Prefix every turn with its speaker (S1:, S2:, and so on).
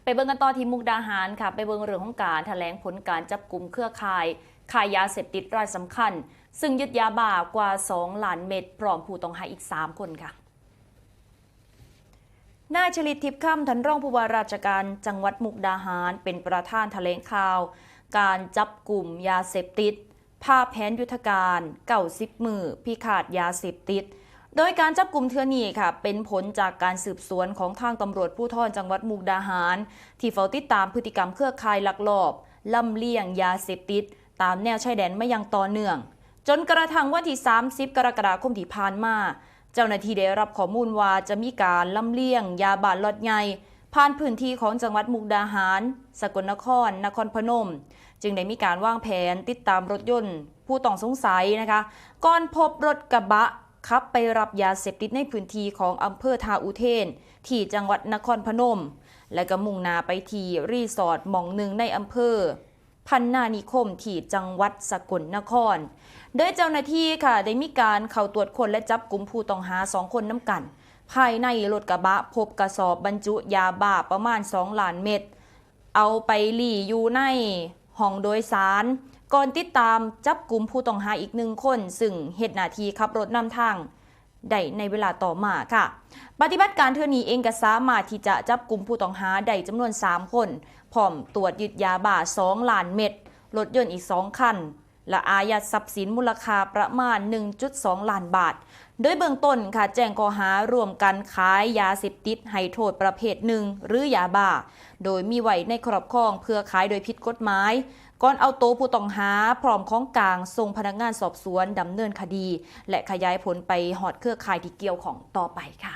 S1: ไปเบิ่งกันต่อที่มุกดาหารค่ะไปเบิ่งเรื่องของการแถลงผลการจับกลุ่มเครือข่ายขายยาเสพติดรายสำคัญซึ่งยึดยาบ้ากว่า2 ล้านเม็ดพร้อมผู้ต้องหาอีก3 คนค่ะนายชลิตทิพย์ค่ำท่านรองผู้ว่าราชการจังหวัดมุกดาหารเป็นประธานแถลงข่าวการจับกลุ่มยาเสพติดภาพแผนยุทธการ90 มือพิฆาตยาเสพติดโดยการจับกลุ่มเทื่อนี้ค่ะเป็นผลจากการสืบสวนของทางตำรวจภูธรจังหวัดมุกดาหารที่เฝ้าติดตามพฤติกรรมเครือข่ายลักลอบลำเลียงยาเสพติดตามแนวชายแดนมาอย่างต่อเนื่องจนกระทั่งวันที่30 กรกฎาคมที่ผ่านมาเจ้าหน้าที่ได้รับข้อมูลว่าจะมีการลำเลียงยาบ้าล็อตใหญ่ผ่านพื้นที่ของจังหวัดมุกดาหารสกลนครนครพนมจึงได้มีการวางแผนติดตามรถยนต์ผู้ต้องสงสัยนะคะก่อนพบรถกระบะขับไปรับยาเสพติดในพื้นที่ของอำเภอทาอุเทนที่จังหวัดนครพนมและก็มุ่งหน้าไปที่รีสอร์ทหม่องหนึ่งในอำเภอพันนานิคมที่จังหวัดสกลนครโดยเจ้าหน้าที่ค่ะได้มีการเข้าตรวจค้นและจับกุมผู้ต้องหา2 คนน้ำกันภายในรถกระบะพบกระสอบบรรจุยาบ้าประมาณ2 ล้านเม็ดเอาไปหลี่อยู่ในห้องโดยสารก่อนติดตามจับกุมผู้ต้องหาอีก1 คนซึ่งเฮ็ดหน้าที่ขับรถนำทางได้ในเวลาต่อมาค่ะปฏิบัติการเทื่อนี้เองก็สามารถที่จะจับกุมผู้ต้องหาได้จำนวน3 คนพร้อมตรวจยึดยาบ้า2 ล้านเม็ดรถยนต์อีก2 คันและอายัดทรัพย์สินมูลค่าประมาณ 1.2 ล้านบาทโดยเบื้องต้นค่ะแจ้งข้อหาร่วมกันขายยาเสพติดให้โทษประเภทหนึ่งหรือยาบ้าโดยมีไว้ในครอบครองเพื่อขายโดยผิดกฎหมายก่อนเอาตัวผู้ต้องหาพร้อมของกลางส่งพนักงานสอบสวนดำเนินคดีและขยายผลไปหอดเครือข่ายที่เกี่ยวข้องต่อไปค่ะ